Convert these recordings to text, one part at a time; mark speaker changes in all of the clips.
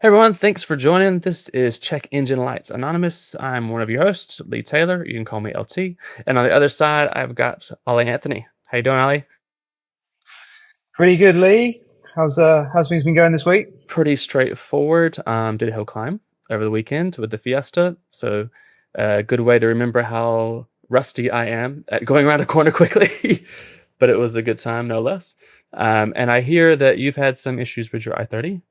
Speaker 1: Hey everyone, thanks for joining. This is Check Engine Lights Anonymous. I'm one of your hosts, Lee Taylor. You can call me LT. And on the other side, I've got Ollie Anthony. How you doing, Ollie?
Speaker 2: Pretty good, Lee. How's things been going this week?
Speaker 1: Pretty straightforward. Did a hill climb over the weekend with the Fiesta. So a good way to remember how rusty I am at going around a corner quickly. But it was a good time, no less. And I hear that you've had some issues with your i30.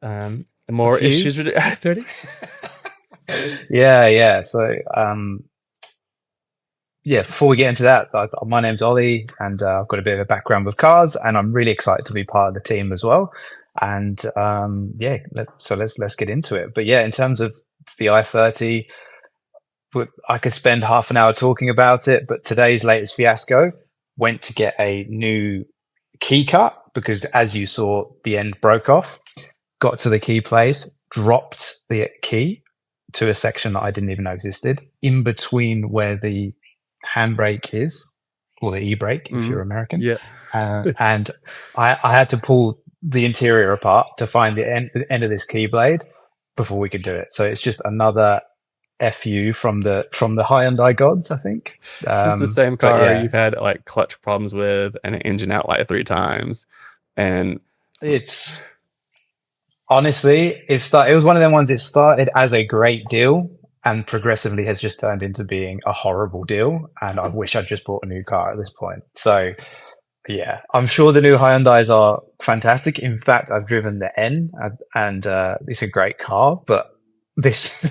Speaker 2: A
Speaker 1: More
Speaker 2: few.
Speaker 1: issues with your i30?
Speaker 2: Yeah. Yeah. Before we get into that, my name's Ollie, and I've got a bit of a background with cars, and I'm really excited to be part of the team as well. And yeah, let's get into it. But yeah, in terms of the i30, I could spend half an hour talking about it. But today's latest fiasco went to get a new key cut because, as you saw, the end broke off. Got to the key place, dropped the key to a section that I didn't even know existed in between where the handbrake is, or the e-brake if you're American.
Speaker 1: Yeah.
Speaker 2: And I had to pull the interior apart to find the end of this key blade before we could do it. So it's just another fu from the Hyundai gods, I think.
Speaker 1: Is this the same
Speaker 2: But
Speaker 1: car
Speaker 2: yeah,
Speaker 1: you've had like clutch problems with and an engine out like 3 times? And
Speaker 2: it's honestly, it was one of them ones. It started as a great deal and progressively has just turned into being a horrible deal. And I wish I'd just bought a new car at this point. So yeah, I'm sure the new Hyundais are fantastic. In fact, I've driven the N, and it's a great car. But this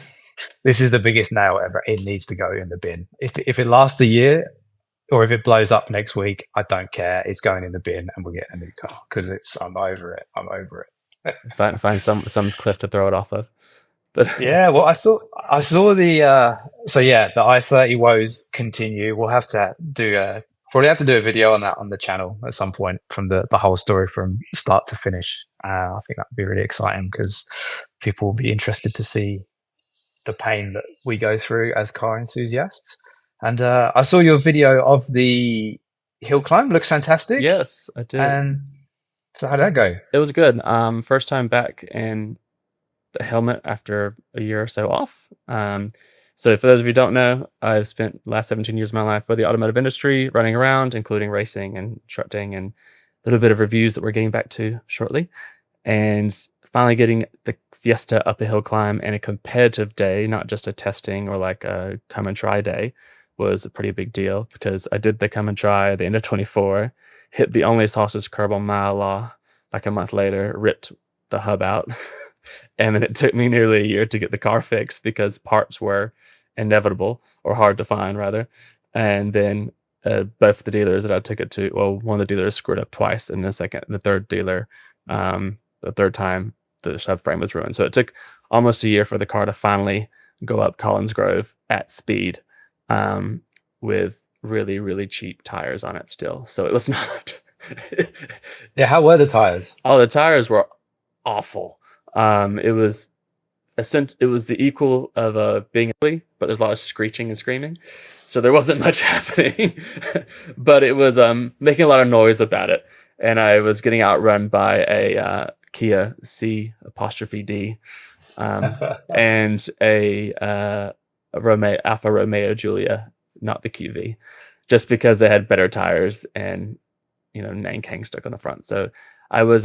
Speaker 2: this is the biggest nail ever. It needs to go in the bin. If it lasts a year, or if it blows up next week, I don't care. It's going in the bin, and we'll get a new car because I'm over it. I'm over it.
Speaker 1: find some cliff to throw it off of. But
Speaker 2: Yeah, well, I saw the so yeah, the i30 woes continue. We'll have to probably have to do a video on that on the channel at some point from the whole story from start to finish. I think that would be really exciting because people will be interested to see the pain that we go through as car enthusiasts. And I saw your video of the hill climb. Looks fantastic.
Speaker 1: yes, I did.
Speaker 2: And so how did that go?
Speaker 1: It was good. First time back in the helmet after a year or so off. So for those of you who don't know, I've spent the last 17 years of my life with the automotive industry, running around, including racing and instructing and a little bit of reviews that we're getting back to shortly. And finally getting the Fiesta up a hill climb and a competitive day, not just a testing or like a come and try day, was a pretty big deal because I did the come and try at the end of 24, hit the only sausage curb on mile law like a month later, ripped the hub out. And then it took me nearly a year to get the car fixed because parts were inevitable or hard to find, rather. And then both the dealers that I took it to, well, one of the dealers screwed up twice, and the third dealer, the third time, the subframe was ruined. So it took almost a year for the car to finally go up Collins Grove at speed, with really, really cheap tires on it still. So it was not.
Speaker 2: Yeah, how were the tires?
Speaker 1: All the tires were awful. It was it was the equal of being ugly, but there's a lot of screeching and screaming, so there wasn't much happening. But it was making a lot of noise about it, and I was getting outrun by a Kia C apostrophe D, and a Romeo Alfa Romeo Giulia, not the QV, just because they had better tires and Nankang stuck on the front. So I was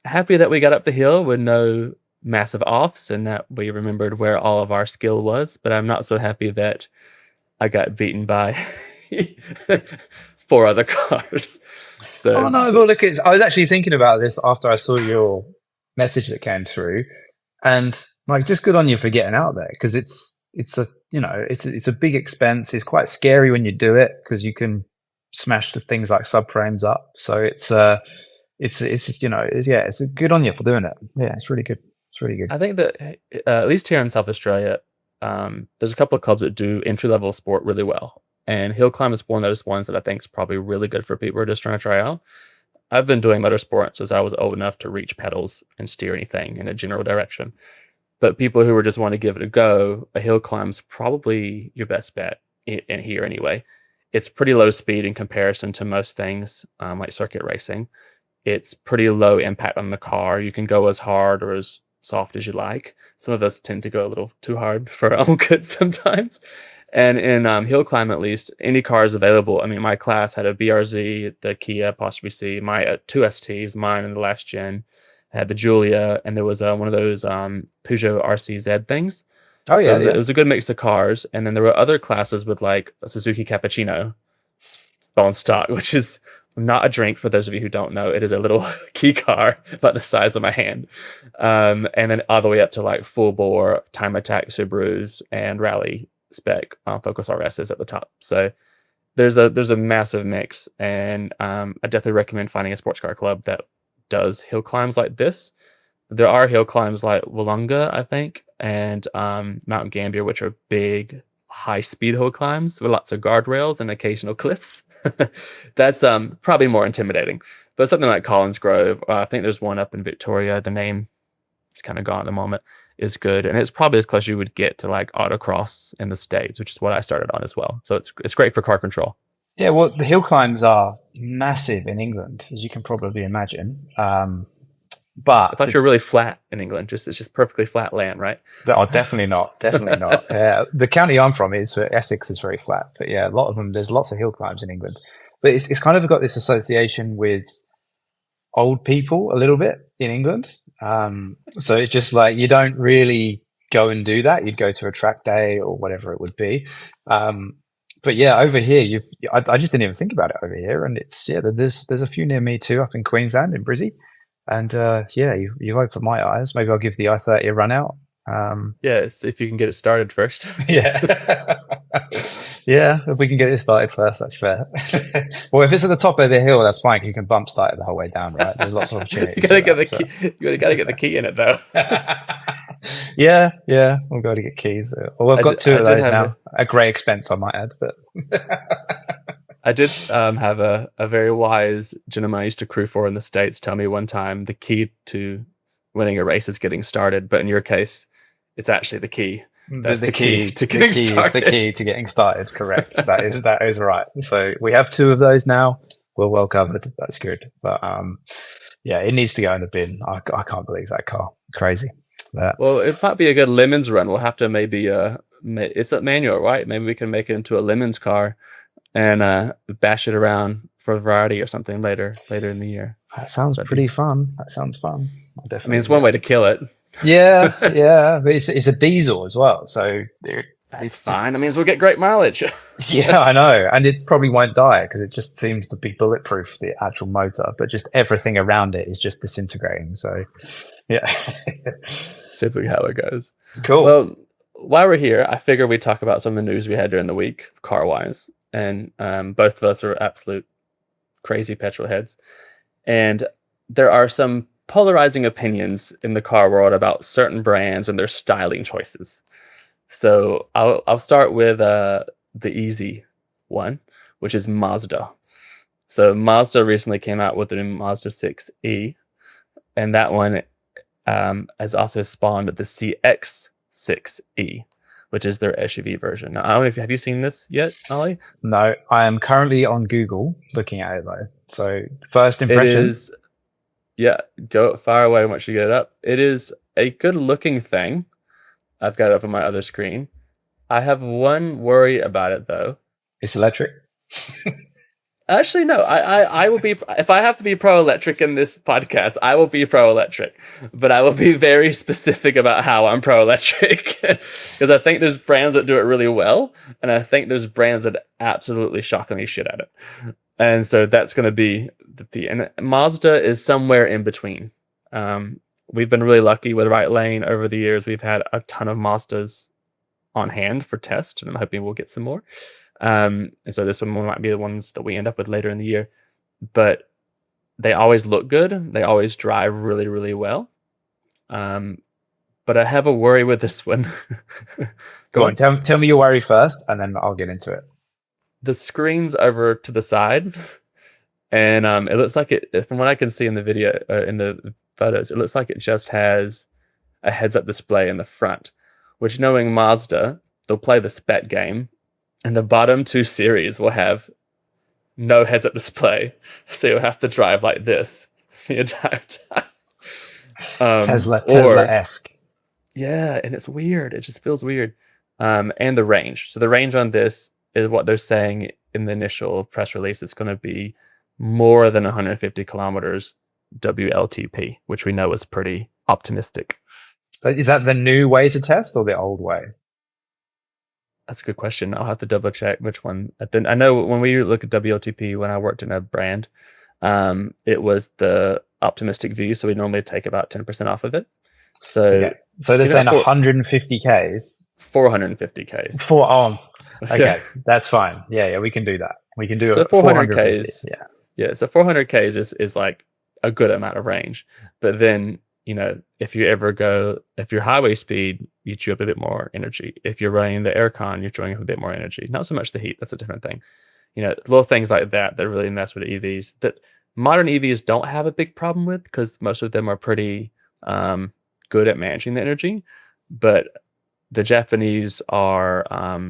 Speaker 1: happy that we got up the hill with no massive offs and that we remembered where all of our skill was, but I'm not so happy that I got beaten by 4 other cars.
Speaker 2: Oh
Speaker 1: So
Speaker 2: no, but look, I was actually thinking about this after I saw your message that came through, and like, just good on you for getting out there because it's a it's a big expense. It's quite scary when you do it because you can smash the things like subframes up. So it's good on you for doing it. Yeah, it's really good. It's really good.
Speaker 1: I think that at least here in South Australia, there's a couple of clubs that do entry level sport really well, and hill climb is one of those ones that I think is probably really good for people who are just trying to try out. I've been doing motorsport since I was old enough to reach pedals and steer anything in a general direction. But people who just want to give it a go, a hill climb's probably your best bet in here anyway. It's pretty low speed in comparison to most things, like circuit racing. It's pretty low impact on the car. You can go as hard or as soft as you like. Some of us tend to go a little too hard for our own good sometimes. And in hill climb, at least, any car is available. I mean, my class had a BRZ, the Kia Apostrophe C, my two STs, mine in the last gen, had the Julia, and there was one of those Peugeot RCZ things.
Speaker 2: Oh
Speaker 1: So
Speaker 2: yeah,
Speaker 1: it
Speaker 2: yeah.
Speaker 1: was a good mix of cars. And then there were other classes with like a Suzuki Cappuccino on stock, which is not a drink for those of you who don't know. It is a little key car about the size of my hand. And then all the way up to like full bore time attack Subarus and rally spec Focus RSs at the top. So there's a massive mix, and I definitely recommend finding a sports car club that does hill climbs like this. There are hill climbs like Wollonga, I think, and Mount Gambier, which are big, high-speed hill climbs with lots of guardrails and occasional cliffs. That's probably more intimidating. But something like Collins Grove, I think there's one up in Victoria. The name is kind of gone at the moment. Is good, and it's probably as close as you would get to like autocross in the States, which is what I started on as well. So it's great for car control.
Speaker 2: Yeah, well, the hill climbs are massive in England, as you can probably imagine.
Speaker 1: I
Speaker 2: But
Speaker 1: thought you were really flat in England. It's just perfectly flat land, right?
Speaker 2: oh, definitely not. Definitely not. Yeah, the county I'm from is Essex is very flat, but yeah, a lot of them. There's lots of hill climbs in England, but it's kind of got this association with old people a little bit in England. So it's just like you don't really go and do that. You'd go to a track day or whatever it would be. But yeah, over here, I just didn't even think about it over here, and there's a few near me too, up in Queensland in Brizzy. And yeah, you've opened my eyes. Maybe I'll give the i30 a run out.
Speaker 1: Yes, if you can get it started first.
Speaker 2: Yeah. Yeah, if we can get it started first, that's fair. Well, if it's at the top of the hill, that's fine because you can bump start it the whole way down, right? There's lots of opportunities.
Speaker 1: You gotta get the key. You gotta get the key in it though.
Speaker 2: Yeah, we'll go to get keys. Well, I've got two of those now. At great expense, I might add, but
Speaker 1: I did have a very wise gentleman I used to crew for in the States tell me one time the key to winning a race is getting started, but in your case, it's actually the key. That's the key to getting started.
Speaker 2: Is the key to getting started. Correct. That is right. So we have two of those now. We're well covered. That's good. But yeah, it needs to go in the bin. I can't believe that car. Crazy.
Speaker 1: Well, it might be a good Lemons run. We'll have to maybe it's a manual, right? Maybe we can make it into a Lemons car and bash it around for variety or something later in the year.
Speaker 2: That sounds pretty fun. That sounds fun.
Speaker 1: Definitely. I mean, it's one way to kill it.
Speaker 2: Yeah, but it's a diesel as well, so
Speaker 1: it's fine. I mean, we'll get great mileage.
Speaker 2: Yeah, I know, and it probably won't die because it just seems to be bulletproof, the actual motor, but just everything around it is just disintegrating. So, yeah,
Speaker 1: typically how it goes.
Speaker 2: Cool.
Speaker 1: Well, while we're here, I figure we talk about some of the news we had during the week, car-wise, and both of us are absolute crazy petrol heads, and there are some polarizing opinions in the car world about certain brands and their styling choices. So I'll start with the easy one, which is Mazda. So Mazda recently came out with the new Mazda 6e, and that one has also spawned the CX-6e, which is their SUV version. Now, I don't know if have you seen this yet, Ollie?
Speaker 2: No, I am currently on Google looking at it though. So first impressions.
Speaker 1: Yeah, go far away once you get it up. It is a good looking thing. I've got it up on my other screen. I have one worry about it though.
Speaker 2: It's electric.
Speaker 1: Actually, no. I will be, if I have to be pro-electric in this podcast, I will be pro-electric. But I will be very specific about how I'm pro-electric. Because I think there's brands that do it really well, and I think there's brands that absolutely shockingly shit at it. And so that's going to be and Mazda is somewhere in between. We've been really lucky with Right Lane over the years. We've had a ton of Mazdas on hand for test, and I'm hoping we'll get some more. And so this one might be the ones that we end up with later in the year. But they always look good. They always drive really, really well. But I have a worry with this one.
Speaker 2: Go on, tell me your worry first, and then I'll get into it.
Speaker 1: The screen's over to the side, and it looks like it, from what I can see in the video, in the photos, it looks like it just has a heads-up display in the front, which, knowing Mazda, they'll play the spec game, and the bottom two series will have no heads-up display, so you'll have to drive like this the entire time. Or
Speaker 2: Tesla-esque.
Speaker 1: yeah, and it's weird. It just feels weird. And the range. So the range on this is what they're saying in the initial press release. It's going to be more than 150 kilometers WLTP, which we know is pretty optimistic.
Speaker 2: Is that the new way to test or the old way?
Speaker 1: That's a good question. I'll have to double check which one. Then I know when we look at WLTP, when I worked in a brand, it was the optimistic view. So we normally take about 10% off of it. So
Speaker 2: Okay. So they're
Speaker 1: even
Speaker 2: saying
Speaker 1: at
Speaker 2: 150 Ks
Speaker 1: 450 Ks.
Speaker 2: for
Speaker 1: Yeah.
Speaker 2: okay, that's fine. Yeah, we can do that. We can do
Speaker 1: So
Speaker 2: it
Speaker 1: 400
Speaker 2: 450.
Speaker 1: Ks.
Speaker 2: Yeah.
Speaker 1: Yeah. So 400 Ks is like a good amount of range. But then, if your highway speed, you chew up a bit more energy. If you're running the aircon, you're chewing up a bit more energy. Not so much the heat. That's a different thing. Little things like that really mess with EVs that modern EVs don't have a big problem with because most of them are pretty good at managing the energy. But the Japanese are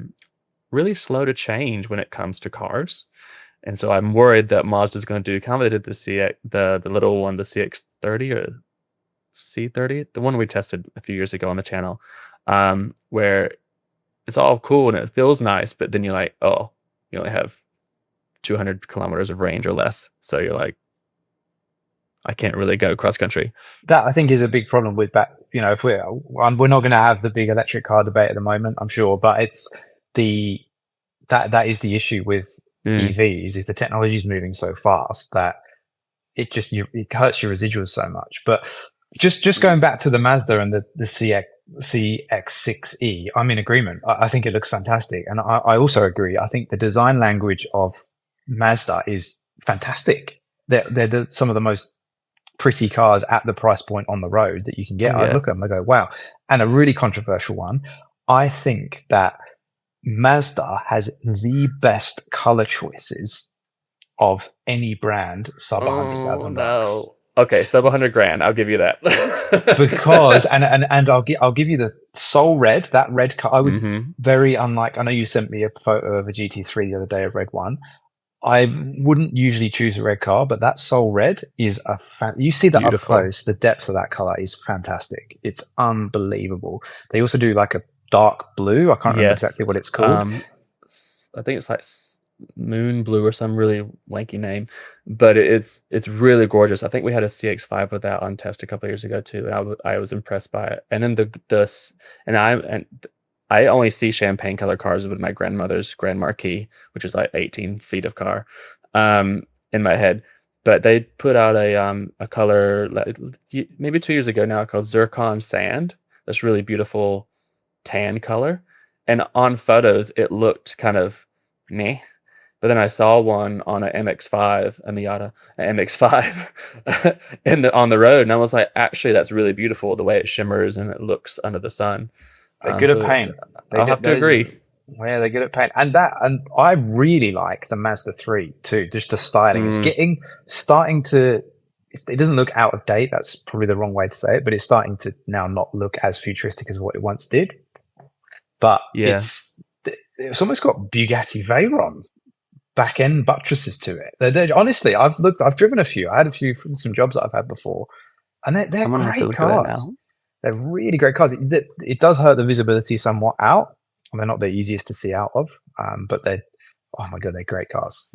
Speaker 1: really slow to change when it comes to cars. And so I'm worried that Mazda's going to do kind of they did the CX, the little one, the CX-30 or C30, the one we tested a few years ago on the channel, where it's all cool and it feels nice, but then you're like, oh, you only have 200 kilometers of range or less. So you're like, I can't really go cross country.
Speaker 2: That I think is a big problem with back. If we're not going to have the big electric car debate at the moment, I'm sure, but it's the that is the issue with EVs is the technology is moving so fast that it hurts your residuals so much. But just going back to the Mazda and the CX6E, I'm in agreement. I think it looks fantastic, and I also agree. I think the design language of Mazda is fantastic. They're some of the most pretty cars at the price point on the road that you can get.
Speaker 1: Oh, yeah.
Speaker 2: I look at them, I go, wow. And a really controversial one, I think that Mazda has the best color choices of any brand sub $100,000.
Speaker 1: No. Okay, sub 100 grand. I'll give you that.
Speaker 2: Because and I'll give you the Soul Red, that red car. I would very unlike. I know you sent me a photo of a GT3 the other day, a red one. I wouldn't usually choose a red car, but that Soul Red is you see that beautiful. Up close, the depth of that color is fantastic. It's unbelievable. They also do like a dark blue. I can't remember exactly what it's called.
Speaker 1: I think it's like moon blue or some really wanky name, but it's really gorgeous. I think we had a CX-5 with that on test a couple of years ago too, and I was impressed by it. And then I only see champagne color cars with my grandmother's Grand Marquis, which is like 18 feet of car, in my head. But they put out a color maybe 2 years ago now called Zircon Sand. This really beautiful tan color, and on photos it looked kind of meh. But then I saw one on a MX-5, a Miata, an MX-5 on the road, and I was like, actually, that's really beautiful the way it shimmers and it looks under the sun.
Speaker 2: They're good at paint.
Speaker 1: I'll have to agree.
Speaker 2: Yeah, they're good at paint, and I really like the Mazda 3 too. Just the styling, it's starting to. It doesn't look out of date. That's probably the wrong way to say it, but it's starting to now not look as futuristic as what it once did. But it's almost got Bugatti Veyron back end buttresses to it. They're honestly, I've driven a few. I had some jobs that I've had before, and they're great cars. They're really great cars. It does hurt the visibility somewhat out. They're not the easiest to see out of, but oh my god, they're great cars.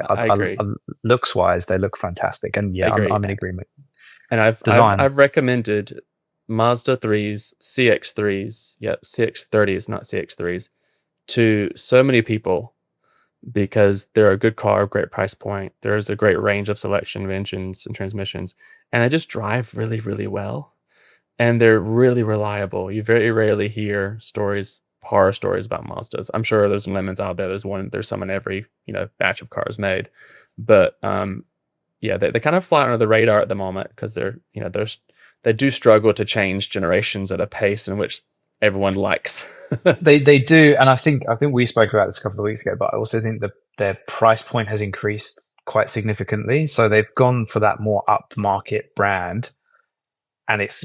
Speaker 1: I agree.
Speaker 2: Looks wise, they look fantastic, and I'm in agreement.
Speaker 1: And I've recommended Mazda 3s, CX-3s, CX-30s, not CX-3s, to so many people because they're a good car, great price point. There's a great range of selection of engines and transmissions, and they just drive really, really well. And they're really reliable. You very rarely hear horror stories about Mazdas. I'm sure there's some lemons out there. There's some in every batch of cars made, but they kind of fly under the radar at the moment because they do struggle to change generations at a pace in which everyone likes.
Speaker 2: They do, and I think we spoke about this a couple of weeks ago, but I also think that their price point has increased quite significantly. So they've gone for that more upmarket brand. And it's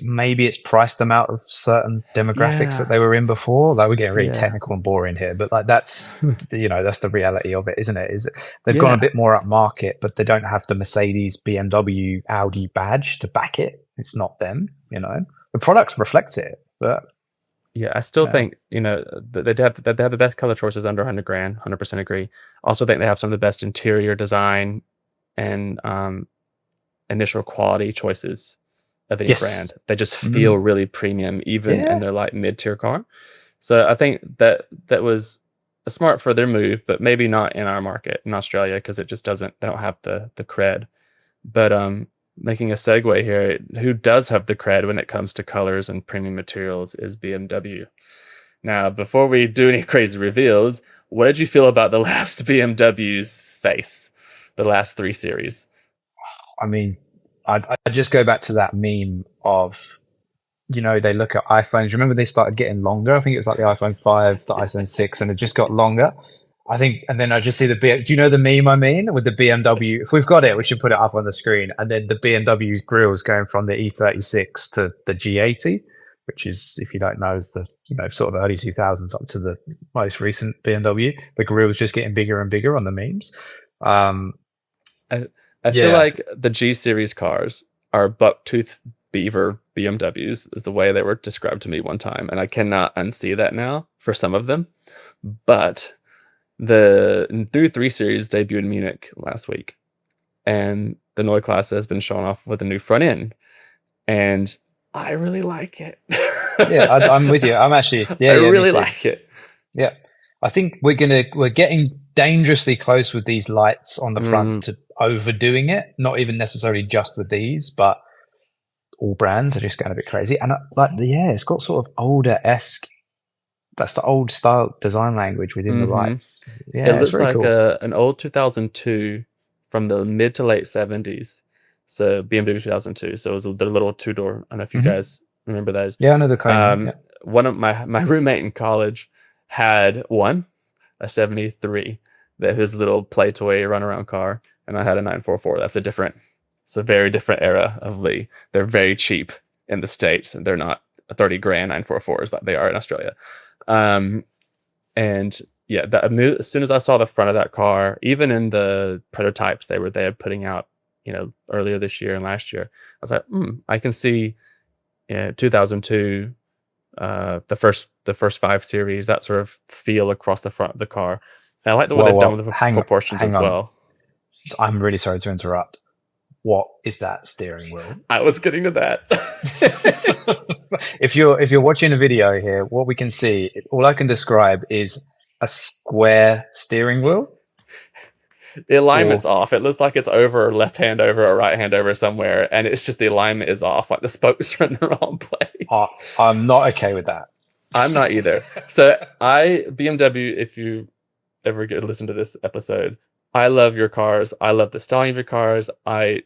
Speaker 2: priced them out of certain demographics that they were in before. Like we're getting really technical and boring here, but like that's that's the reality of it, isn't it? Is they've gone a bit more upmarket, but they don't have the Mercedes, BMW, Audi badge to back it. It's not them. You know, the product reflects it, but
Speaker 1: Yeah, I still
Speaker 2: yeah.
Speaker 1: think, they have the best color choices under 100 grand. 100% agree. Also think they have some of the best interior design and initial quality choices of any
Speaker 2: Yes.
Speaker 1: brand. They just feel
Speaker 2: Mm.
Speaker 1: really premium, even in
Speaker 2: Yeah.
Speaker 1: their like mid-tier car. So I think that was a smart for their move, but maybe not in our market in Australia because it just doesn't. They don't have the cred. But making a segue here, who does have the cred when it comes to colors and premium materials is BMW. Now, before we do any crazy reveals, what did you feel about the last BMW's face, the last 3 series?
Speaker 2: I mean, I just go back to that meme of, they look at iPhones. Remember they started getting longer? I think it was like the iPhone 5, the iPhone 6, and it just got longer. I think, and then I just see do you know the meme I mean with the BMW? If we've got it, we should put it up on the screen. And then the BMW's grills going from the E36 to the G80, which is, if you don't know, is the sort of early 2000s up to the most recent BMW. The grill's just getting bigger and bigger on the memes. Um,
Speaker 1: I, I feel
Speaker 2: yeah,
Speaker 1: like the G series cars are bucktooth beaver BMWs, is the way they were described to me one time, and I cannot unsee that now for some of them. But the through 3 series debuted in Munich last week, and the Neue Klasse has been shown off with a new front end, and I really like it.
Speaker 2: yeah, I'm with you. I'm actually,
Speaker 1: I
Speaker 2: yeah, me
Speaker 1: really
Speaker 2: too.
Speaker 1: like it.
Speaker 2: Yeah, I think we're getting dangerously close with these lights on the front
Speaker 1: Mm,
Speaker 2: to overdoing it. Not even necessarily just with these, but all brands are just going a bit crazy. And yeah, it's got sort of older esque. That's the old style design language within the
Speaker 1: mm-hmm.
Speaker 2: lights.
Speaker 1: It
Speaker 2: Yeah, it's
Speaker 1: looks
Speaker 2: very
Speaker 1: like
Speaker 2: cool.
Speaker 1: an old 2002 from the mid to late 70s. So BMW 2002. So it was the little two-door. I don't know if you
Speaker 2: Hmm.
Speaker 1: guys remember those.
Speaker 2: Yeah, I know the Koenig.
Speaker 1: Um,
Speaker 2: Yeah.
Speaker 1: one of my roommate in college had a 73, that his little play toy runaround car, and I had a 944. It's a very different era of Lee. They're very cheap in the States, and they're not 30 grand 944s like they are in Australia. Um, and yeah, as soon as I saw the front of that car, even in the prototypes they had putting out, earlier this year and last year, I was like, I can see 2002, the first 5 series, that sort of feel across the front of the car. And I like the way they've done
Speaker 2: Well,
Speaker 1: with the
Speaker 2: hang
Speaker 1: proportions
Speaker 2: hang
Speaker 1: as
Speaker 2: on.
Speaker 1: well.
Speaker 2: I'm really sorry to interrupt. What is that steering wheel?
Speaker 1: I was getting to that.
Speaker 2: If you're watching a video here, what we can see, all I can describe is a square steering wheel.
Speaker 1: The
Speaker 2: Or
Speaker 1: alignment's off. It looks like it's over left hand over or right hand over somewhere, and it's just the alignment is off. Like the spokes are in the wrong
Speaker 2: I,
Speaker 1: place.
Speaker 2: I'm not okay with that.
Speaker 1: I'm not either. So BMW, if you ever get to listen to this episode, I love your cars. I love the styling of your cars. I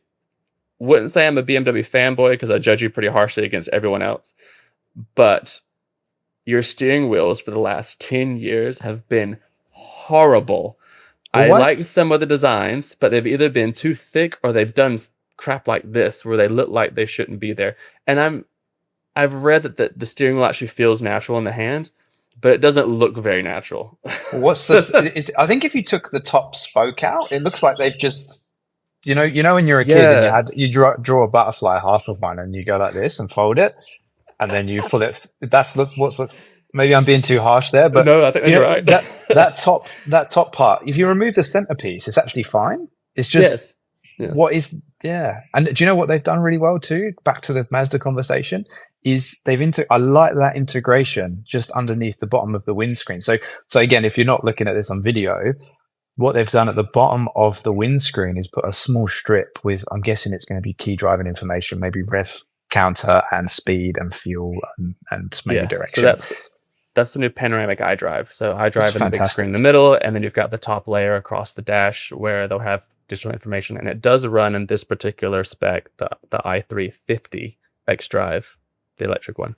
Speaker 1: wouldn't say I'm a BMW fanboy because I judge you pretty harshly against everyone else, but your steering wheels for the last 10 years have been horrible.
Speaker 2: Well,
Speaker 1: I
Speaker 2: what?
Speaker 1: like some of the designs, but they've either been too thick or they've done crap like this where they look like they shouldn't be there. And I've read that the steering wheel actually feels natural in the hand, but it doesn't look very natural.
Speaker 2: What's this? I think if you took the top spoke out, it looks like they've just, when you're a kid and
Speaker 1: Yeah.
Speaker 2: you draw a butterfly half of one and you go like this and fold it, and then you pull it. Maybe I'm being too harsh there, but
Speaker 1: No, I think you're right.
Speaker 2: that top part. If you remove the centerpiece, it's actually fine. It's just
Speaker 1: Yes. Yes.
Speaker 2: what is yeah. And do you know what they've done really well too? Back to the Mazda conversation, is I like that integration just underneath the bottom of the windscreen. So again, if you're not looking at this on video, what they've done at the bottom of the windscreen is put a small strip with, I'm guessing it's going to be key driving information, maybe rev counter and speed and fuel and maybe
Speaker 1: Yeah. So
Speaker 2: direction.
Speaker 1: that's the new panoramic iDrive. So
Speaker 2: It's
Speaker 1: iDrive in the big screen
Speaker 2: fantastic.
Speaker 1: in the middle, and then you've got the top layer across the dash where they'll have digital information, and it does run in this particular spec, the i350 xDrive, the electric one,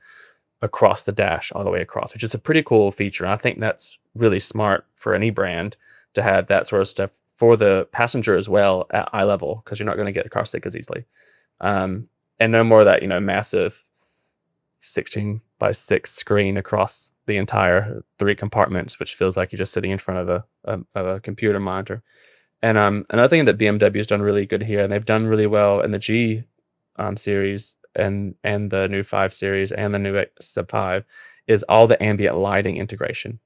Speaker 1: across the dash all the way across, which is a pretty cool feature. I think that's really smart for any brand to have that sort of stuff for the passenger as well at eye level, because you're not going to get car sick as easily. And no more of that, massive 16:6 screen across the entire 3 compartments, which feels like you're just sitting in front of a computer monitor. And another thing that BMW has done really good here, and they've done really well in the G series, and the new 5 Series and the new Sub 5 is all the ambient lighting integration.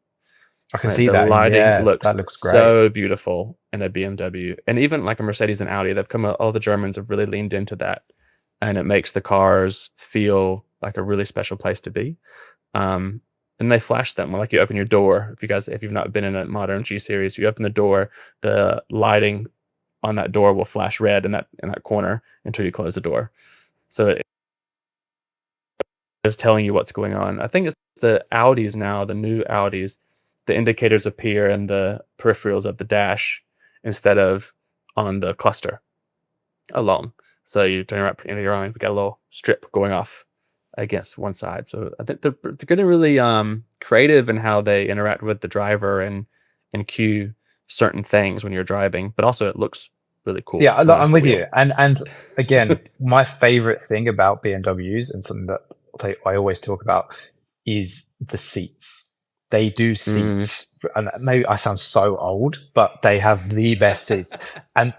Speaker 2: I can
Speaker 1: Right,
Speaker 2: see
Speaker 1: the
Speaker 2: that, and
Speaker 1: lighting
Speaker 2: yeah,
Speaker 1: looks
Speaker 2: that looks great.
Speaker 1: so beautiful in a BMW, and even like a Mercedes and Audi, they've come out, all the Germans have really leaned into that, and it makes the cars feel like a really special place to be. Um, and they flash them like you open your door. If you've not been in a modern G series, you open the door, the lighting on that door will flash red in that corner until you close the door. So it is telling you what's going on. I think it's the Audis now, the new Audis, the indicators appear in the peripherals of the dash instead of on the cluster alone. So you turn around into your own, we got a little strip going off against one side. So I think they're getting really creative in how they interact with the driver and cue certain things when you're driving, but also it looks really cool
Speaker 2: Yeah,
Speaker 1: when you're
Speaker 2: I'm
Speaker 1: at the
Speaker 2: with you.
Speaker 1: wheel.
Speaker 2: And again, my favorite thing about BMWs, and something that I always talk about, is the seats. They do
Speaker 1: Mm,
Speaker 2: seats, and maybe I sound so old, but they have the best seats. And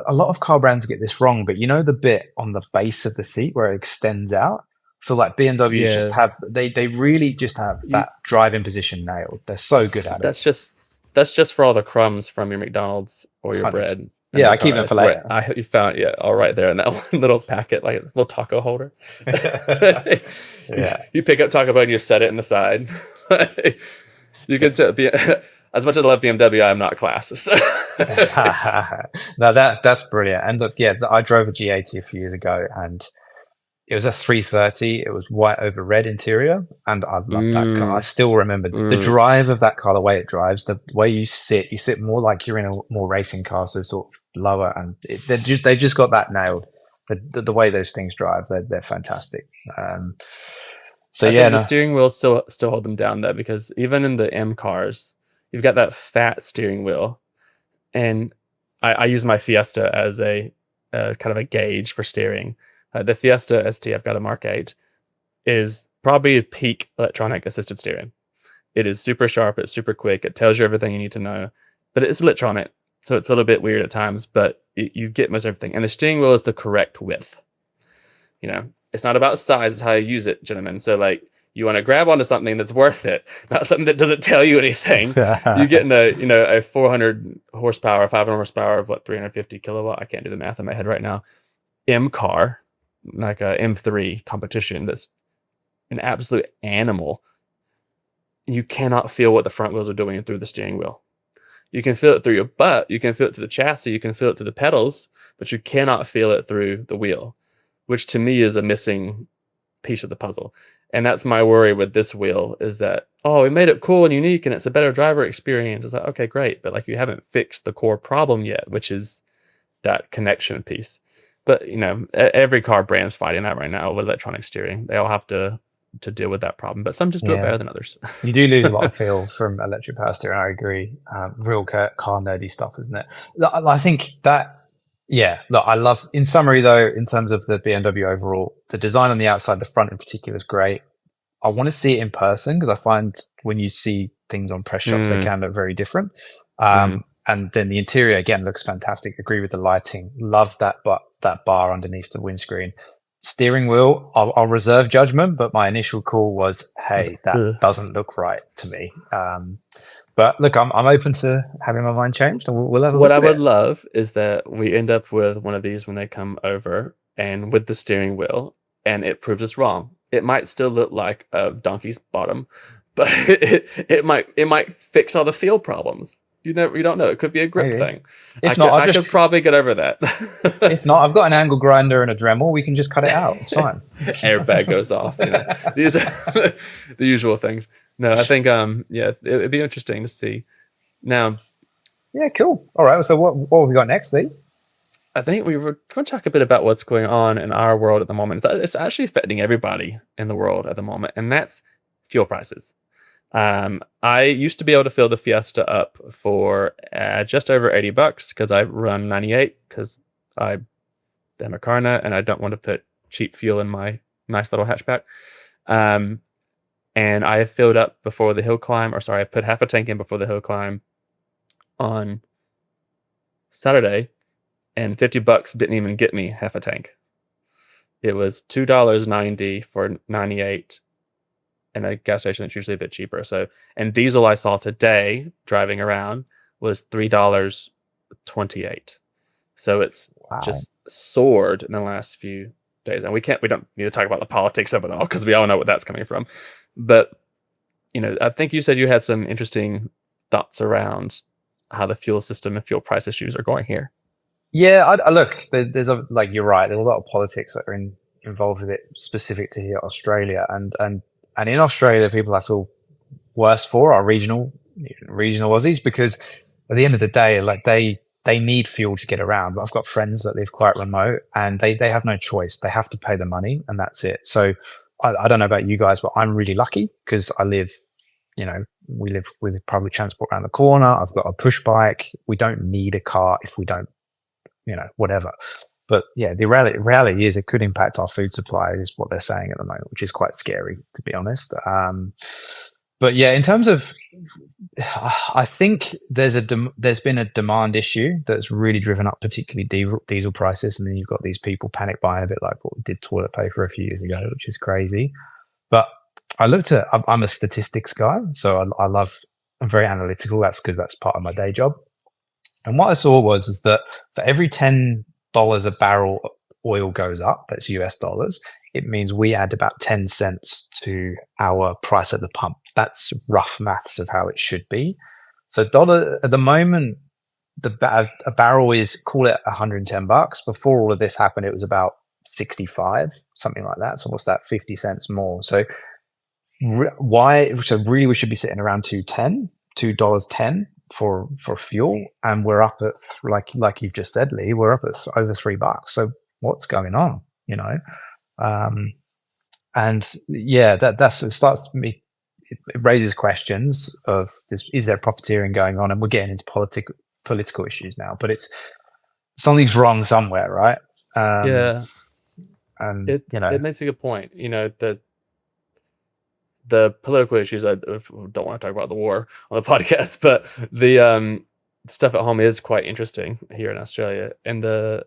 Speaker 2: a lot of car brands get this wrong, but the bit on the base of the seat where it extends out. I feel like BMWs just
Speaker 1: yeah,
Speaker 2: have they really just have
Speaker 1: you
Speaker 2: that driving position nailed. They're so good at it.
Speaker 1: that's just that's just for all the crumbs from your McDonald's or your
Speaker 2: 100%.
Speaker 1: bread in
Speaker 2: Yeah,
Speaker 1: the
Speaker 2: I keep
Speaker 1: car.
Speaker 2: them for
Speaker 1: It's right.
Speaker 2: later.
Speaker 1: You found it, yeah, all right there in that one little packet, like this little taco holder. you,
Speaker 2: Yeah.
Speaker 1: you pick up Taco Bell and you set it in the side. You can be as much as I love BMW, I'm not class.
Speaker 2: No, that's brilliant. And look, yeah, I drove a G80 a few years ago, and it was a 330. It was white over red interior, and I've loved that car. I
Speaker 1: mm,
Speaker 2: still remember the
Speaker 1: mm.
Speaker 2: drive of that car, the way it drives, the way you sit more like you're in a more racing car, so sort of lower, and they just got that nailed. The way those things drive, they're fantastic. Um, so
Speaker 1: I
Speaker 2: yeah,
Speaker 1: think the
Speaker 2: no,
Speaker 1: steering wheel still hold them down though, because even in the M cars, you've got that fat steering wheel, and I use my Fiesta as a kind of a gauge for steering. The Fiesta ST I've got a Mark 8 is probably peak electronic assisted steering. It is super sharp, it's super quick, it tells you everything you need to know, but it's electronic, so it's a little bit weird at times, but you get most everything. And the steering wheel is the correct width. It's not about size, it's how you use it, gentlemen. So like you want to grab onto something that's worth it, not something that doesn't tell you anything. You get in a 400 horsepower, 500 horsepower of what, 350 kilowatt. I can't do the math in my head right now. M car, like a M3 competition, that's an absolute animal. You cannot feel what the front wheels are doing through the steering wheel. You can feel it through your butt, you can feel it through the chassis, you can feel it through the pedals, but you cannot feel it through the wheel, which to me is a missing piece of the puzzle. And that's my worry with this wheel, is that, oh, we made it cool and unique and it's a better driver experience. It's like, okay, great, but like you haven't fixed the core problem yet, which is that connection piece. But every car brand's fighting that right now with electronic steering. They all have to deal with that problem, but some just do it
Speaker 2: yeah.
Speaker 1: better than others.
Speaker 2: You do lose a lot of feel from electric power steering. I agree. Real car nerdy stuff, isn't it? I think that, yeah. Look, I love. In summary, though, in terms of the BMW overall, the design on the outside, the front in particular, is great. I want to see it in person, because I find when you see things on press shots, they
Speaker 1: Mm,
Speaker 2: can look very different.
Speaker 1: mm.
Speaker 2: And then the interior again looks fantastic. Agree with the lighting. Love that bar underneath the windscreen. Steering wheel, I'll reserve judgment, but my initial call was, "Hey, that
Speaker 1: Ugh.
Speaker 2: doesn't look right to me." But look, I'm open to having my mind changed, and we'll have a
Speaker 1: What
Speaker 2: look
Speaker 1: I
Speaker 2: at it.
Speaker 1: would love is that we end up with one of these when they come over and with the steering wheel, and it proves us wrong. It might still look like a donkey's bottom, but it might fix all the feel problems. You don't know. It could be a grip
Speaker 2: Maybe.
Speaker 1: thing. I
Speaker 2: If not,
Speaker 1: could
Speaker 2: I'll
Speaker 1: I
Speaker 2: just
Speaker 1: could probably get over
Speaker 2: if
Speaker 1: that.
Speaker 2: not, I've got an angle grinder and a Dremel. We can just cut it out. It's fine.
Speaker 1: Airbag goes off. These are the usual things. No, I think yeah, it'd be interesting to see. Now,
Speaker 2: Yeah, cool. All right. So what have we got next, Lee?
Speaker 1: I think we were going to talk a bit about what's going on in our world at the moment. It's actually affecting everybody in the world at the moment, and that's fuel prices. I used to be able to fill the Fiesta up for just over $80 because I run 98 because I am a car nut and I don't want to put cheap fuel in my nice little hatchback. Um, and I filled up before the hill climb, or sorry, I put half a tank in before the hill climb on Saturday, and $50 didn't even get me half a tank. it was $2.90 for 98 in a gas station that's usually a bit cheaper. So, and diesel I saw today driving around was $3.28. So it's
Speaker 2: Wow.
Speaker 1: just soared in the last few days. And we don't need to talk about the politics of it all because we all know what that's coming from. But, I think you said you had some interesting thoughts around how the fuel system and fuel price issues are going here.
Speaker 2: Yeah, look, there's a, like, you're right. There's a lot of politics that are involved with it, specific to here, Australia, and in Australia, people I feel worse for are regional Aussies, because at the end of the day, like, they need fuel to get around. But I've got friends that live quite remote, and they have no choice. They have to pay the money, and that's it. So I don't know about you guys, but I'm really lucky because we live with public transport around the corner. I've got a push bike. We don't need a car if we don't, whatever. But yeah, the reality is it could impact our food supply, is what they're saying at the moment, which is quite scary, to be honest. But yeah, in terms of, I think there's been a demand issue that's really driven up particularly diesel prices, and then you've got these people panic buying, a bit like what we did toilet paper a few years ago, which is crazy. But I'm a statistics guy, so I'm very analytical. That's because that's part of my day job. And what I saw is that for every $10 a barrel oil goes up, that's US dollars, it means we add about 10 cents to our price at the pump. That's rough maths of how it should be. So dollar at the moment, a barrel is, call it $110. Before all of this happened, it was about 65, something like that. So what's that? 50 cents more. So why? So really, we should be sitting around $2.10 for fuel, and we're up at, like you've just said, Lee, we're up at over $3. So what's going on? Um, and yeah, that's it starts to me. It raises questions of this: is there profiteering going on? And we're getting into political issues now, but it's something's wrong somewhere, right? Um,
Speaker 1: Yeah,
Speaker 2: and
Speaker 1: it makes a good point. The political issues. I don't want to talk about the war on the podcast, but the stuff at home is quite interesting here in Australia, and the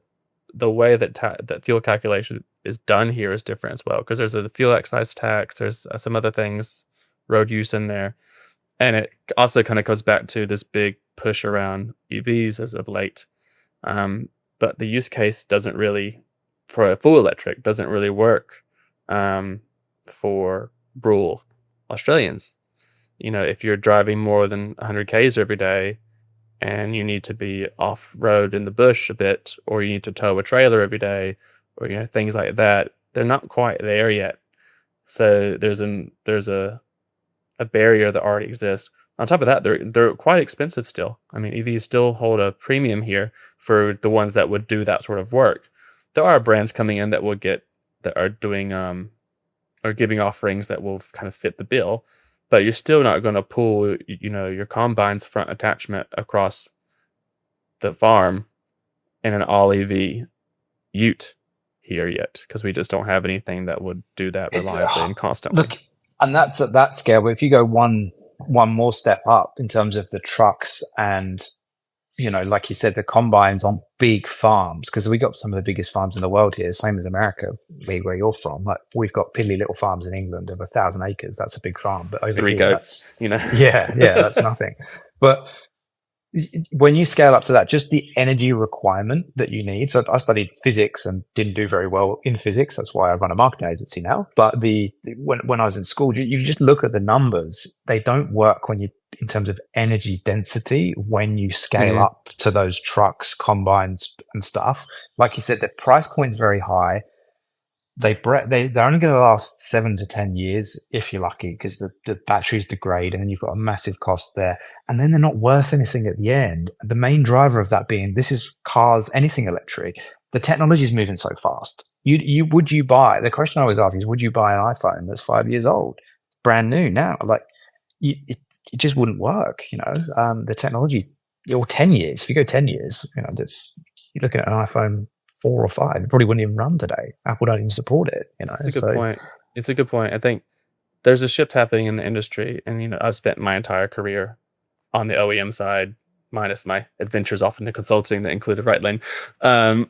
Speaker 1: way that fuel calculation is done here is different as well, because there's a fuel excise tax, there's some other things, road use in there, and it also kind of goes back to this big push around EVs as of late. But the use case doesn't really, for a full electric, doesn't really work for rural Australians. If you're driving more than 100 Ks every day and you need to be off road in the bush a bit, or you need to tow a trailer every day, or things like that, they're not quite there yet. So there's a barrier that already exists. On top of that, they're quite expensive still. I mean, EVs still hold a premium here for the ones that would do that sort of work. There are brands coming in that are doing or giving offerings that will kind of fit the bill, but you're still not going to pull your combine's front attachment across the farm in an all EV Ute here yet, because we just don't have anything that would do that
Speaker 2: it's
Speaker 1: reliably and constantly.
Speaker 2: look, and that's at that scale. But if you go one more step up in terms of the trucks, and like you said, the combines on big farms, because we got some of the biggest farms in the world here, same as America, where you're from. Like, we've got piddly little farms in England of 1,000 acres. That's a big farm, but over
Speaker 1: Three
Speaker 2: here,
Speaker 1: goats,
Speaker 2: yeah, that's nothing. But when you scale up to that, just the energy requirement that you need. So I studied physics and didn't do very well in physics. That's why I run a marketing agency now. But when I was in school, you just look at the numbers. They don't work in terms of energy density when you scale
Speaker 1: Mm-hmm.
Speaker 2: up to those trucks, combines, and stuff. Like you said, the price point is very high. They're only going to last 7 to 10 years if you're lucky, because the batteries degrade, and then you've got a massive cost there, and then they're not worth anything at the end. The main driver of that being, this is cars, anything electric. The technology is moving so fast. Would you buy? The question I always ask is, would you buy an iPhone that's 5 years old, brand new now? Like, it just wouldn't work. The technology, or 10 years. If you go 10 years, you're looking at an iPhone 4 or 5, it probably wouldn't even run today. Apple don't even support it,
Speaker 1: It's a good
Speaker 2: So
Speaker 1: point. It's a good point. I think there's a shift happening in the industry, and I've spent my entire career on the OEM side, minus my adventures off into consulting that included right lane, and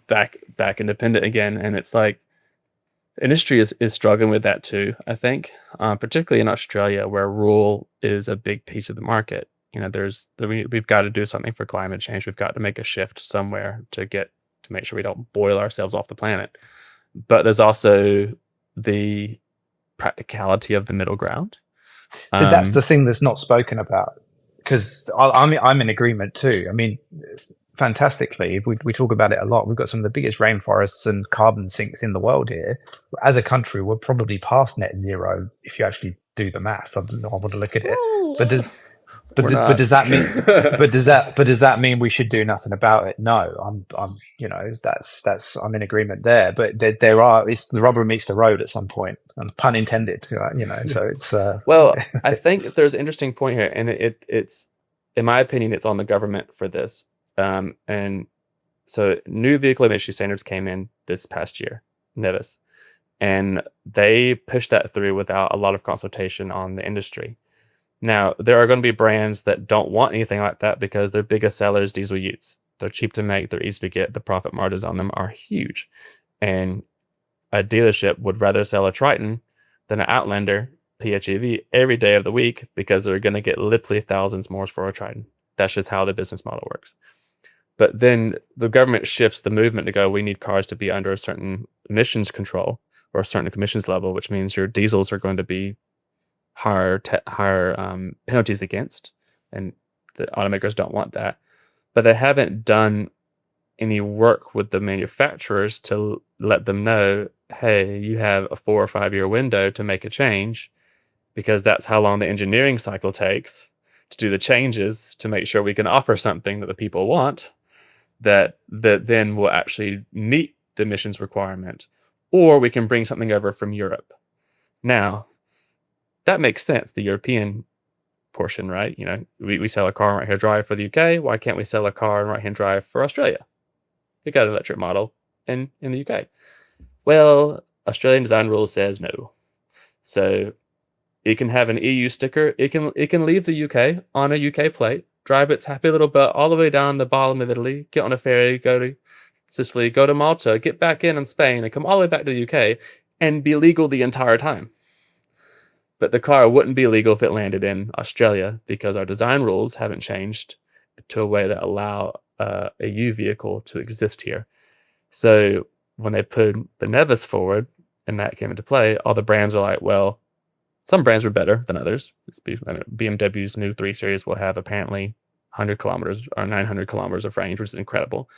Speaker 1: back independent again. And it's like Industry is struggling with that too, I think, particularly in Australia, where rural is a big piece of the market. We've got to do something for climate change. We've got to make a shift somewhere to make sure we don't boil ourselves off the planet. But there's also the practicality of the middle ground.
Speaker 2: So that's
Speaker 1: Um,
Speaker 2: the thing that's not spoken about, because I'm in agreement too. I mean, fantastically, we talk about it a lot. We've got some of the biggest rainforests and carbon sinks in the world here. As a country, we're probably past net zero if you actually do the maths. I don't know, I want to look at it, but
Speaker 1: we're
Speaker 2: but
Speaker 1: not.
Speaker 2: does that mean but does that mean we should do nothing about it? No, I'm that's I'm in agreement there. But there are, it's the rubber meets the road at some point, and pun intended. So it's
Speaker 1: Well, I think there's an interesting point here, and it's in my opinion, it's on the government for this. And so new vehicle emission standards came in this past year, NEVIS, and they pushed that through without a lot of consultation on the industry. Now, there are going to be brands that don't want anything like that because their biggest seller is diesel utes. They're cheap to make, they're easy to get, the profit margins on them are huge. And a dealership would rather sell a Triton than an Outlander PHEV every day of the week because they're going to get literally thousands more for a Triton. That's just how the business model works. But then the government shifts the movement to go, we need cars to be under a certain emissions control or a certain emissions level, which means your diesels are going to be higher penalties against, and the automakers don't want that. But they haven't done any work with the manufacturers to let them know, hey, you have a 4 or 5 year window to make a change, because that's how long the engineering cycle takes to do the changes to make sure we can offer something that the people want that then will actually meet the emissions requirement, or we can bring something over from Europe. Now, that makes sense, the European portion, right? We sell a car in right-hand drive for the UK. Why can't we sell a car in right-hand drive for Australia? We got an electric model in the UK. Well, Australian design rules says no. So it can have an EU sticker. It can leave the UK on a UK plate, drive its happy little butt all the way down the bottom of Italy, get on a ferry, go to Sicily, go to Malta, get back in Spain, and come all the way back to the UK and be legal the entire time. But the car wouldn't be legal if it landed in Australia because our design rules haven't changed to a way that allow a EU vehicle to exist here. So when they put the Nevis forward and that came into play, all the brands are like, well, some brands were better than others. BMW's new 3 Series will have apparently 100 kilometers or 900 kilometers of range, which is incredible.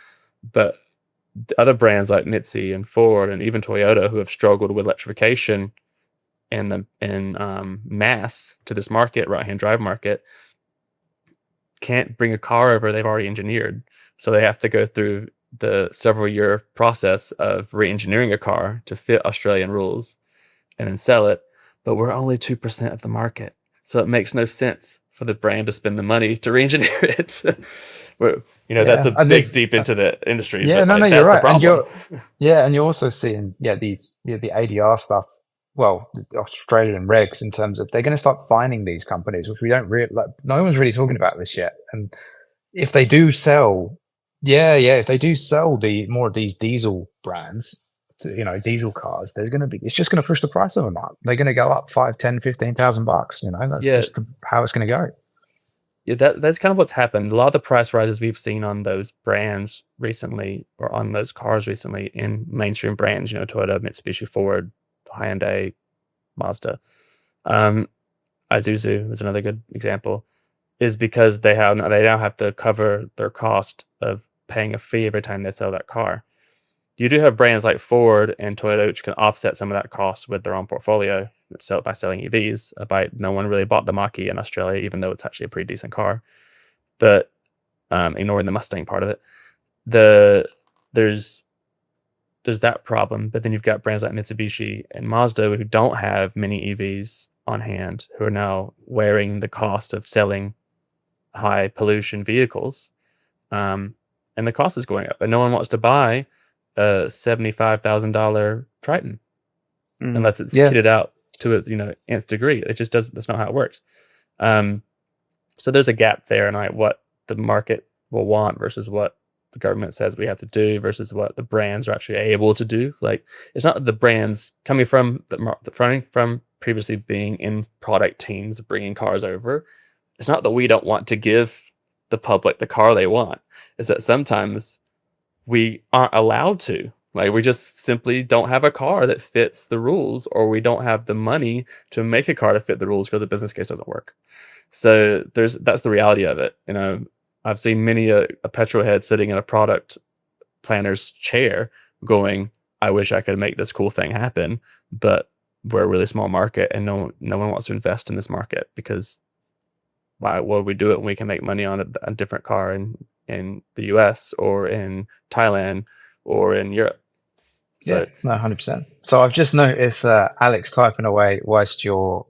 Speaker 1: But the other brands like Mitsubishi and Ford and even Toyota, who have struggled with electrification and mass to this market, right-hand drive market, can't bring a car over they've already engineered. So they have to go through the several year process of re-engineering a car to fit Australian rules and then sell it. But we're only 2% of the market. So it makes no sense for the brand to spend the money to re-engineer it. That's a
Speaker 2: and
Speaker 1: big deep into the industry,
Speaker 2: yeah,
Speaker 1: but
Speaker 2: no,
Speaker 1: like
Speaker 2: you're
Speaker 1: that's the
Speaker 2: right, and
Speaker 1: problem.
Speaker 2: you're also seeing the ADR stuff. Well, the Australian regs, in terms of they're going to start fining these companies, which we don't really like. No one's really talking about this yet. And if they do sell, if they do sell the more of these diesel brands, diesel cars, it's just going to push the price of them up. They're going to go up 5, 10, 15,000 bucks. That's
Speaker 1: Yeah,
Speaker 2: just how it's going to go.
Speaker 1: yeah, that's kind of what's happened. A lot of the price rises we've seen on those brands recently, or on those cars recently, in mainstream brands, Toyota, Mitsubishi, Ford, Hyundai, Mazda, um, Isuzu is another good example, is because they now have to cover their cost of paying a fee every time they sell that car. You do have brands like Ford and Toyota which can offset some of that cost with their own portfolio, by selling EVs. No one really bought the Mach-E in Australia, even though it's actually a pretty decent car. But ignoring the Mustang part of it, there's that problem. But then you've got brands like Mitsubishi and Mazda who don't have many EVs on hand, who are now wearing the cost of selling high pollution vehicles, and the cost is going up, and no one wants to buy a $75,000 Triton unless it's
Speaker 2: Yeah.
Speaker 1: kitted out to a nth degree. It just doesn't. That's not how it works. So there's a gap there, and what the market will want versus what the government says we have to do versus what the brands are actually able to do. Like, it's not the brands coming from from previously being in product teams bringing cars over. It's not that we don't want to give the public the car they want. It's that sometimes we aren't allowed to. Like, we just simply don't have a car that fits the rules, or we don't have the money to make a car to fit the rules because the business case doesn't work. So that's the reality of it. I've seen many a petrol head sitting in a product planner's chair going, I wish I could make this cool thing happen, but we're a really small market and no one wants to invest in this market because why would we do it when we can make money on a different car in the US or in Thailand or in Europe?
Speaker 2: Yeah,
Speaker 1: So
Speaker 2: no, 100%. So I've just noticed Alex typing away whilst you're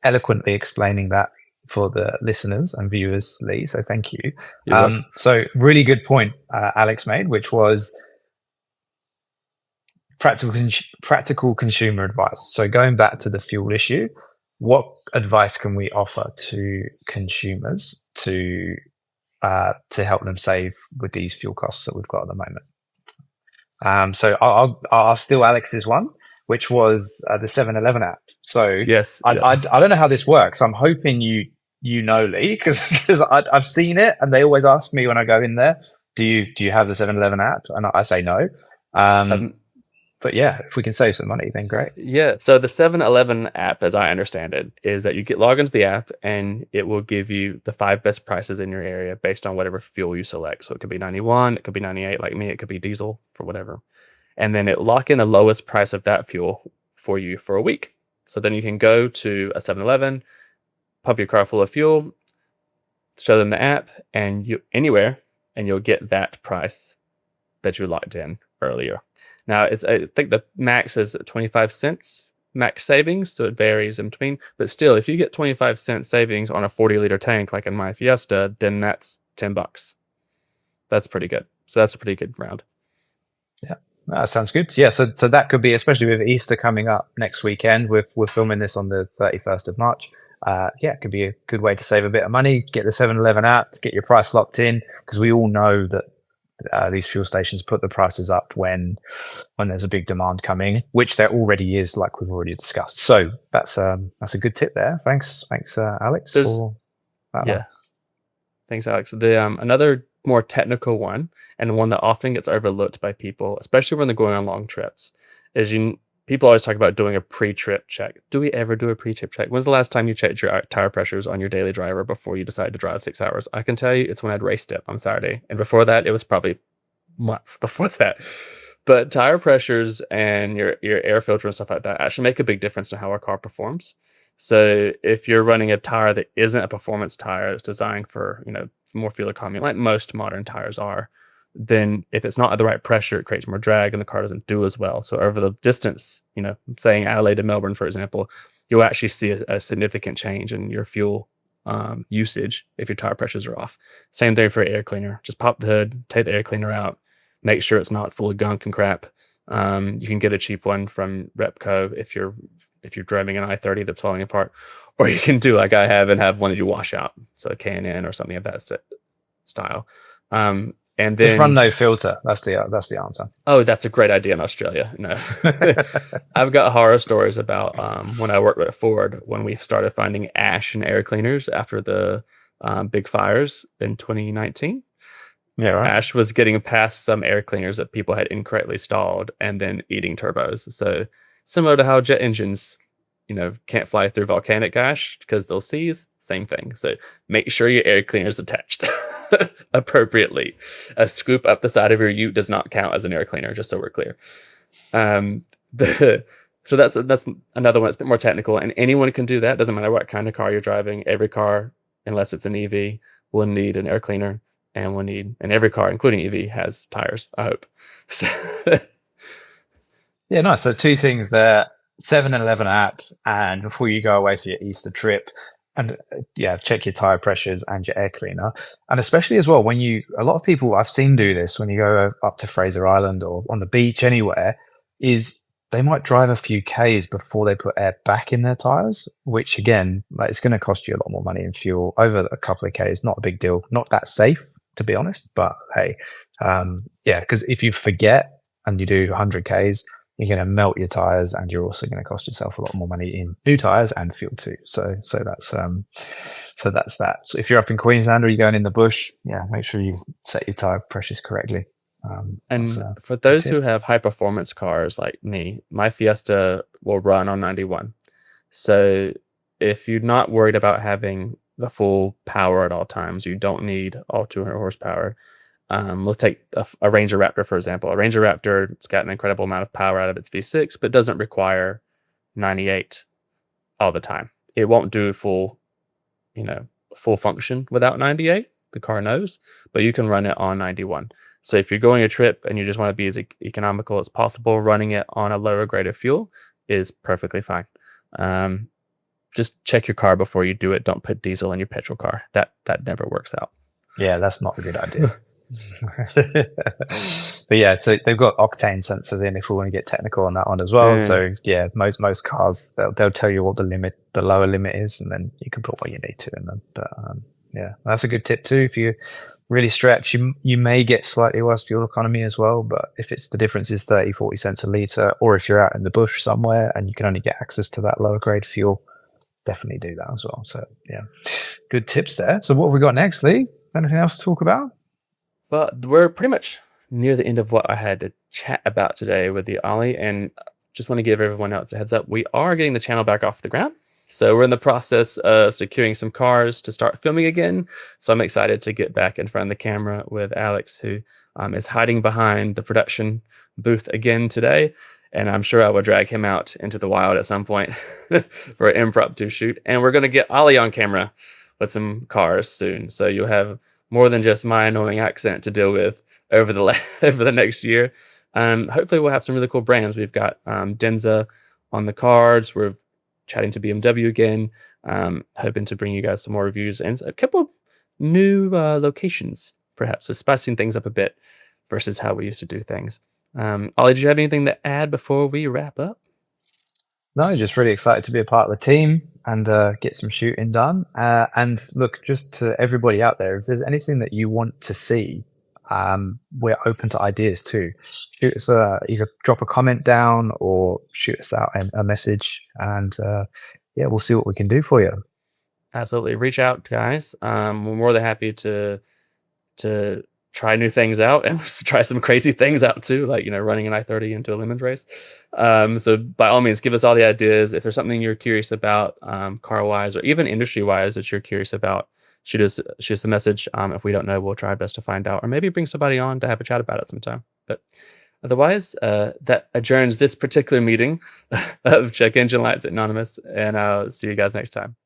Speaker 2: eloquently explaining that for the listeners and viewers, Lee. So thank you.
Speaker 1: you're welcome.
Speaker 2: So really good point Alex made, which was practical consumer advice. So going back to the fuel issue, what advice can we offer to consumers to help them save with these fuel costs that we've got at the moment? So I'll steal Alex's one, which was the 7-Eleven app. So
Speaker 1: Yes.
Speaker 2: I don't know how this works. I'm hoping you know, Lee, because I've seen it, and they always ask me when I go in there, do you have the 7-Eleven app? And I say no. But yeah, if we can save some money, then great.
Speaker 1: Yeah. So the 7-Eleven app, as I understand it, is that you log into the app and it will give you the 5 best prices in your area based on whatever fuel you select. So it could be 91, it could be 98 like me, it could be diesel for whatever. And then it lock in the lowest price of that fuel for you for a week. So then you can go to a 7-Eleven, pump your car full of fuel, show them the app and anywhere, and you'll get that price that you locked in earlier. Now, I think the max is 25 cents max savings, so it varies in between. But still, if you get 25 cent savings on a 40-liter tank, like in my Fiesta, then that's $10. That's pretty good. So that's a pretty good round.
Speaker 2: Yeah, that sounds good. Yeah, so that could be, especially with Easter coming up next weekend. We're filming this on the 31st of March. Yeah, it could be a good way to save a bit of money. Get the 7-Eleven app, get your price locked in, because we all know that these fuel stations put the prices up when there's a big demand coming, which there already is, like we've already discussed. So that's a good tip there. Thanks, Alex, for that one.
Speaker 1: Thanks, Alex. The another more technical one, and one that often gets overlooked by people, especially when they're going on long trips, is people always talk about doing a pre-trip check. Do we ever do a pre-trip check? When's the last time you checked your tire pressures on your daily driver before you decided to drive 6 hours? I can tell you it's when I'd raced it on Saturday. And before that, it was probably months before that. But tire pressures and your air filter and stuff like that actually make a big difference in how our car performs. So if you're running a tire that isn't a performance tire, it's designed for, more fuel economy, like most modern tires are, then if it's not at the right pressure, it creates more drag and the car doesn't do as well. So over the distance, saying Adelaide to Melbourne, for example, you'll actually see a significant change in your fuel usage if your tire pressures are off. Same thing for air cleaner. Just pop the hood, take the air cleaner out, make sure it's not full of gunk and crap. You can get a cheap one from Repco if you're driving an i30 that's falling apart, or you can do like I have and have one that you wash out, so a K&N or something of that style. And then
Speaker 2: just run no filter. That's the answer.
Speaker 1: Oh, that's a great idea in Australia. No, I've got horror stories about when I worked at Ford when we started finding ash in air cleaners after the big fires in 2019.
Speaker 2: Yeah, right.
Speaker 1: Ash was getting past some air cleaners that people had incorrectly installed and then eating turbos. So similar to how jet engines, can't fly through volcanic ash because they'll seize. Same thing. So make sure your air cleaner is attached appropriately. A scoop up the side of your ute does not count as an air cleaner, just so we're clear. So that's another one. It's a bit more technical, and anyone can do that. Doesn't matter what kind of car you're driving. Every car, unless it's an EV, will need an air cleaner, and every car, including EV, has tires. I hope. So
Speaker 2: yeah, nice. So 2 things there: 7-Eleven app, and before you go away for your Easter trip, and check your tire pressures and your air cleaner. And especially as well, a lot of people I've seen do this when you go up to Fraser Island or on the beach anywhere, is they might drive a few Ks before they put air back in their tires, which again, like, it's going to cost you a lot more money in fuel over a couple of Ks. Not a big deal. Not that safe, to be honest. But hey, yeah, because if you forget and you do 100 Ks, you're going to melt your tires, and you're also going to cost yourself a lot more money in new tires and fuel too. So that's that. So if you're up in Queensland or you're going in the bush, yeah, make sure you set your tire pressures correctly. That's
Speaker 1: And
Speaker 2: a
Speaker 1: for
Speaker 2: good
Speaker 1: those
Speaker 2: tip.
Speaker 1: who have high performance cars like me, my Fiesta will run on 91. So if you're not worried about having the full power at all times, you don't need all 200 horsepower. Let's take a Ranger Raptor, for example. A Ranger Raptor, it's got an incredible amount of power out of its V6, but doesn't require 98 all the time. It won't do you know, full function without 98. The car knows, but you can run it on 91. So if you're going a trip and you just want to be as economical as possible, running it on a lower grade of fuel is perfectly fine. Um, just check your car before you do it. Don't put diesel in your petrol car. That never works out.
Speaker 2: Yeah, that's not a good idea. But yeah, so they've got octane sensors in if we want to get technical on that one as well.
Speaker 1: Mm.
Speaker 2: So yeah, most cars they'll tell you what the lower limit is, and then you can put what you need to in them. But yeah, that's a good tip too. If you really stretch, you may get slightly worse fuel economy as well. But if it's the difference is 30, 40 cents a litre, or if you're out in the bush somewhere and you can only get access to that lower grade fuel, definitely do that as well. So yeah, good tips there. So what have we got next, Lee? Anything else to talk about?
Speaker 1: Well, we're pretty much near the end of what I had to chat about today with the Ollie, and just want to give everyone else a heads up. We are getting the channel back off the ground. So we're in the process of securing some cars to start filming again. So I'm excited to get back in front of the camera with Alex, who is hiding behind the production booth again today. And I'm sure I will drag him out into the wild at some point for an impromptu shoot. And we're going to get Ollie on camera with some cars soon. So you'll have more than just my annoying accent to deal with over the over the next year. Hopefully we'll have some really cool brands. We've got Denza on the cards. We're chatting to BMW again. Hoping to bring you guys some more reviews and a couple new locations, perhaps, so spicing things up a bit versus how we used to do things. Ollie, did you have anything to add before we wrap up?
Speaker 2: No, just really excited to be a part of the team and get some shooting done. And look, just to everybody out there, if there's anything that you want to see, we're open to ideas too. Shoot us either drop a comment down or shoot us out a message, and yeah, we'll see what we can do for you.
Speaker 1: Absolutely, reach out, guys. We're more than happy to try new things out and try some crazy things out too, like, running an I-30 into a lemons race. So by all means, give us all the ideas. If there's something you're curious about, car wise or even industry wise that you're curious about, shoot us a message. If we don't know, we'll try our best to find out, or maybe bring somebody on to have a chat about it sometime. But otherwise, that adjourns this particular meeting of Check Engine Lights Anonymous, and I'll see you guys next time.